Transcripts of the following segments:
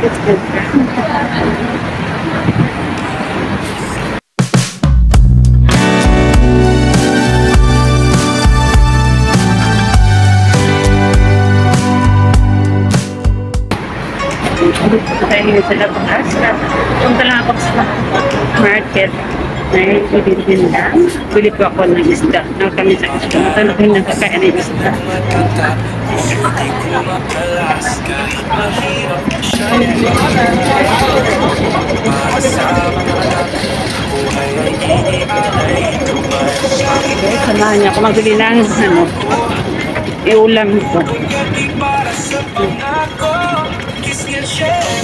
It's good. Tayo sa labas. Punta lang ako sa market. Dahil bilhin lang. Bili po ako ng isda. Nang kami sa isda. Matalagin na kakain ng isda. Okay, samahan niya ako magbili ng iulam ito.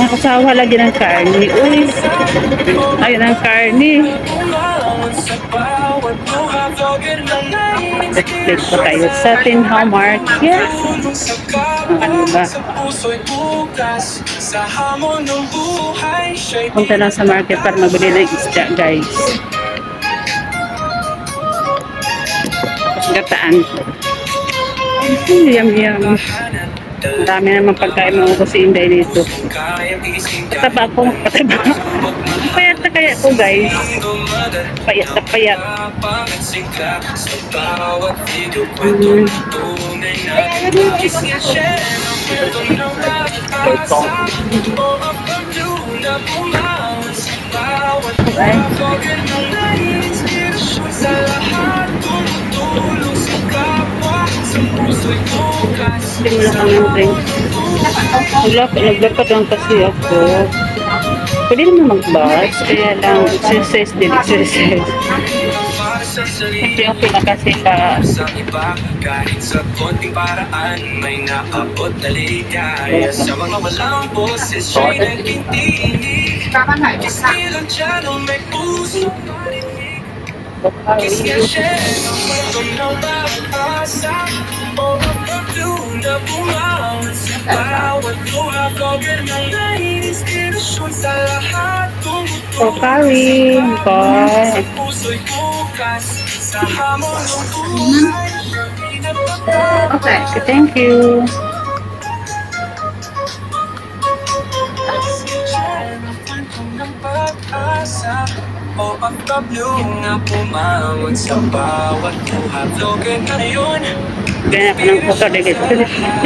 Nakasawa lagi ng karni. Uy, ayun ang karni. Let's po tayo sa Tinhaw Market. Ano ba? Punta lang sa market para magbili ng isda, guys. Gataan. Yum, yum. Marami naman pagkain mo ko si Inday dito. Pataba ako. Pataba. Payat na kaya ko, guys. Payat na payat. Hindi mo lang kami drink. Naglakad lang kasi ako. Pwede naman mag-bus. Kaya lang exercise din. Exercise. Kasi okay na kasi ka. Kahit sa konting paraan may naabot na ligaya. Sa mga walang boses siya'y nagtintinig. Kisilang dyan o may puso marinig. Kisya siya ang kwento ng pag-asa. O ang pagduna bumawan sa bawat luha. Vlogger ng nais, inasyon sa lahat. Pokari, boy. Sa puso'y bukas. Sa hamon ng buhay. Okay, thank you. O ang tablo na pumawag sa bawat luha. Vlogger na yun. Ganyan ako ng photo dito.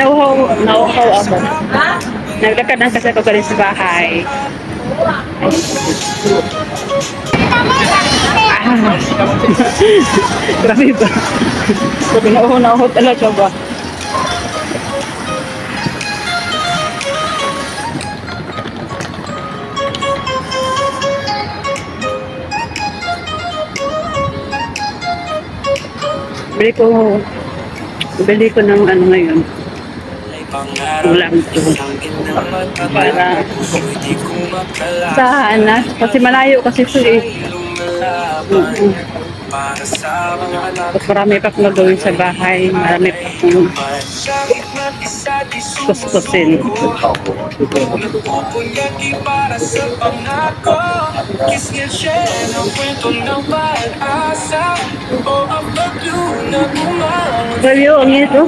Nauhaw ako. Naglakad lang kasi ako galing sa bahay. Grabe ba? Sabi nauhaw talaga ba? Bili ko ng ano ngayon. Ulam ito. Para sana. Kasi malayo kasi ito eh. Tapos marami pa akong gagawin sa bahay. Marami pa akong kuskusin. Review ang ito.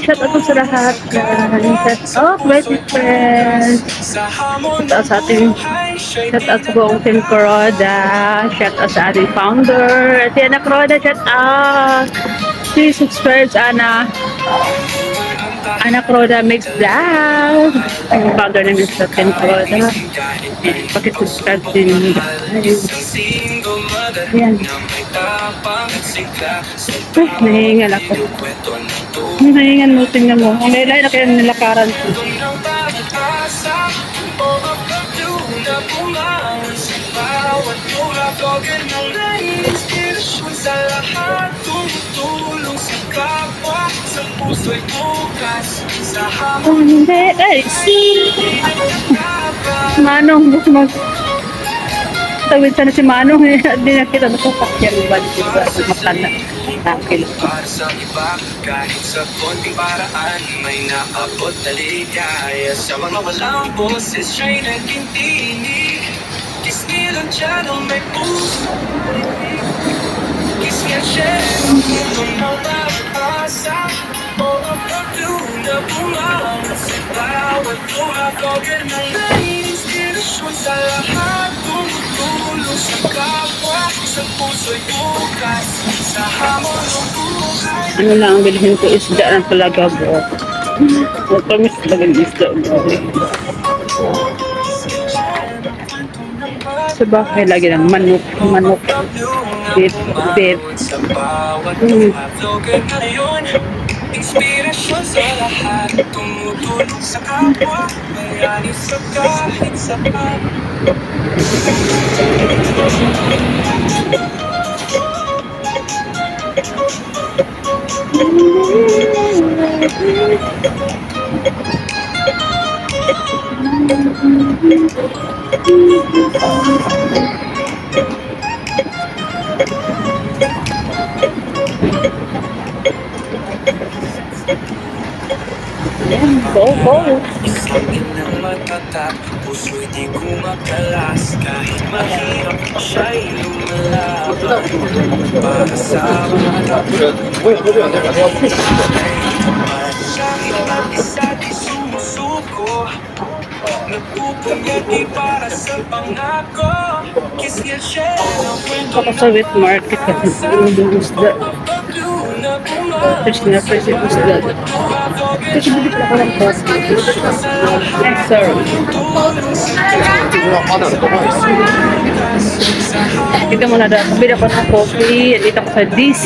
Shout out sa lahat. Shout out my friends. Shout out sa ating shout out sa buong Team Kuroda. Shout out sa ating founder. Tiana Kuroda, shout out. Please subscribe sa Ana Kuroda Mix Vlog. Ang founder ng sa Team Kuroda. Pakisubscribe din. Ayan. Nahingal ako. Nahingal mo, tingnan mo. Ang laylay na kaya nilakaran ko. Oh, hindi. Ay, Manong, tawid sana si Manong. Hindi na kita nakapakyan ba dito sa matanda. Nakil. Para sa iba, kahit sa konting paraan, may naabot na ligaya. Sa mga walang boses, siya'y nagtintinig. Kisnilang dyan o may puso marinig. Kisnilang siya, ito na mapasa. O ang pagduna bawat luha, vlogger na nai-inspirasyon sa lahat. Tumutulong sa kapwa, sa puso'y bukas, sa hamon ng buhay. Ano lang ang bilhin ko, isda ng talaga bro. Matamis talaga yung isda bro. Sa bahay lagi ng manok, beef. Inspirasyon sa lahat, tumutulong sa kapwa, bayani sa kahit saan. Go, go! Isang inang matatag, puso'y di kumakalas, kahit mahirap siya'y lumalaban. Para sa mga kahit mag-isa di sumusuko, nagpupungati para sa pangako. Kiss niya siya ng kwento Ako sa wet market kasi yung isda. Fish na fresh yung isda. Kasi hindi pala ko ng coffee. Ay, sorry. Kita mo na dahil. Kabila ko sa coffee. Dito ko sa DC.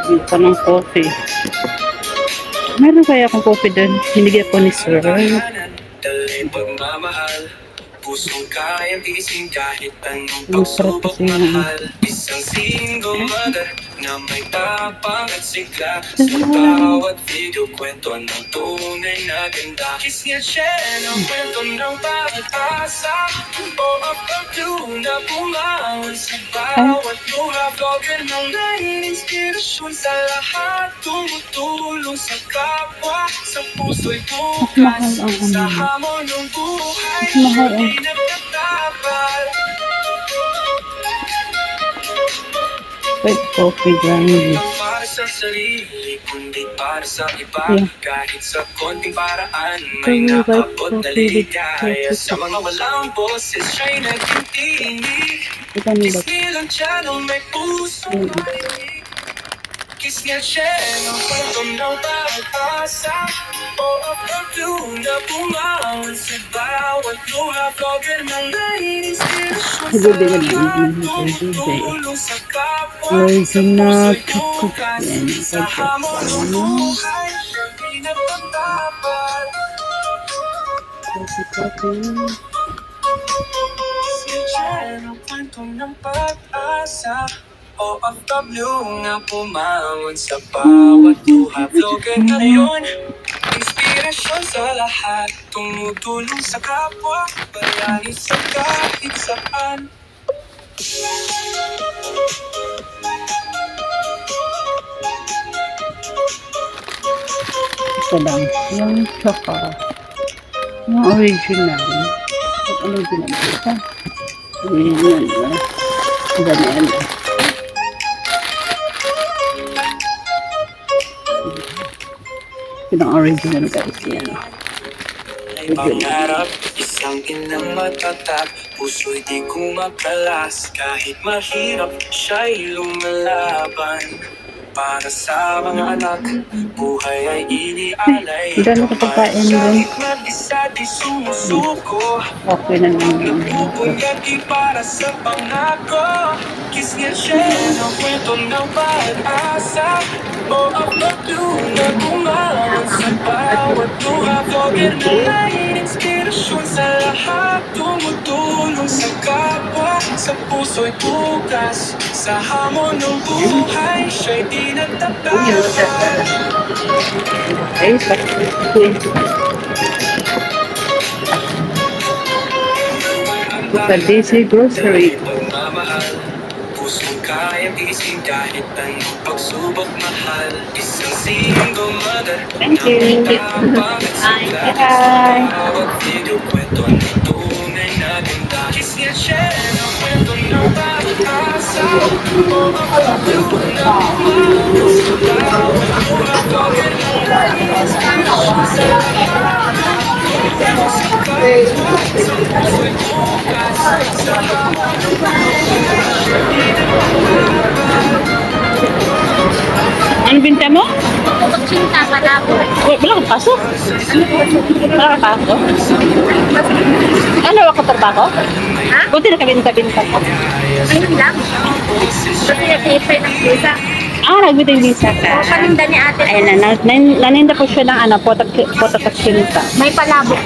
Dito ko ng coffee. Meron kaya akong coffee doon. Hinigyan ko ni sir. Dalhin pagmamahal, pusong kayang ising kahit anong pagsubok mahal. Isang single mother na may tapang at sigla, sa bawat video kwento ng tunay na ganda. Kiss niya siya ng kwento ng pag-asa, o apagdo na bumangon sa bawat luha. Vlogger ng nai-inspirasyon sa lahat, tumutulong sa kapwa, sa puso'y bukas, sa hamon ng buhay, hindi nagtatapal. Wait, coffee dyan. Para sa sarili, kundi para sa iba. Kahit sa konting paraan, may naabot na ligaya. Sa mga walang boses, siya'y nagtitingin. Kiss nilang siya nung may puso marinig. Kiss niya siya ng kwento ng pag-asa, o apagdo na bumangon sa bawat luha. Vlogger ng nai-inspirasyon sa lahat, tumutulong sa kapwa, sa puso'y bukas, sa hamon ng buhay, siya'y nagtatapal. Siya ng kwento ng pag-asa, OFW nga pumangon sa bawat luha. Vlogger ngayon, inspirasyon sa lahat, tumutulong sa kapwa, bayani sa kahit saan. Ito lang. Yung choco. Yung original. Yung original. Ito. Original. Ganyan. Ito ang original guys. Yan. May pangarap, isang inang matatag, puso'y di kumakalas, kahit mahirap siya'y lumalaban. Para sa mga anak, buhay ay inialay. Dami ko pagkain doon. Kahit mag-isa di sumusuko, Okay na naman. nagpupungati para sa pangako. Kiss niya siya ng kwento ng pag-asa, o apagdo na bumangon sa bawat luha. Vlogger na nai-inspirasyon sa lahat, tumutulong sa kapwa, sa puso'y bukas, sa hamon ng buhay, siya'y di nagtatapal. Okay, sa DC Grocery. Pagmamahal, pusong kayang ising kahit anong pagsubok mahal. Isang single mother Thank you. Hi. bawat video kwento ng tunay na ganda. Kiss niya siya ng kwento ng pag-asa, Ano binta mo? Pagsinta, malabo. Wala kang pasok? Wala kang pasok? Ano ako trabaho? Ha? Buti na kabinta-binta ko. Ayun lang. Kasi nag-ipay ng visa. Nagbita yung visa ka. O, paninda ni ate. Ayun na, naninda po siya ng potakatsinta. May palabok.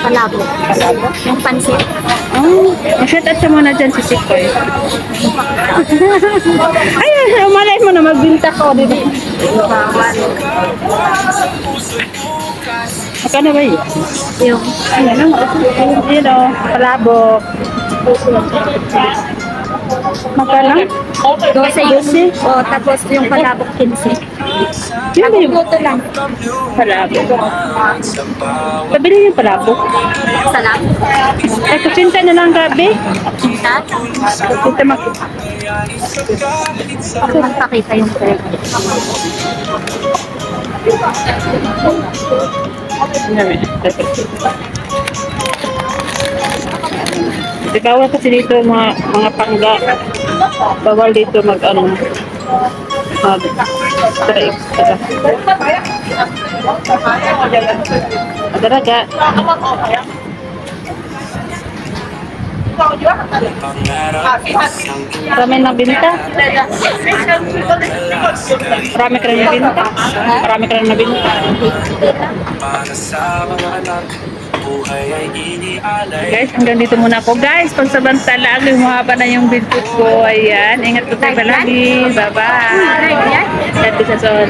Palabok. Palabok? Yung pansit. Shout out siya muna dyan si Sikoy. Ayun, umalay mo na magbinta ko. Dito. Magkano ba yun? Yung Ayun, yun o, palabok. Magkano? 12 yun. O, tapos yung palabok 15. Yun ba yung Luto lang. palabok? Pabili yung palabok. Salam. Eh, kusinta na lang gabi. Cinta. Kusinta Ako magpakita yung pera. Bawal kasi dito mga pangga. Bawal dito mag strike. Daraga. Marami na binta. Marami ka rin na binta. Marami ka rin na binta. Para sa mga anak, buhay ay inialay. Guys, hanggang dito muna ako. Guys, pagsamantala, lumahaba na yung bintot ko. Ayan, ingat po tayo palagi. Bye-bye. God bless us all.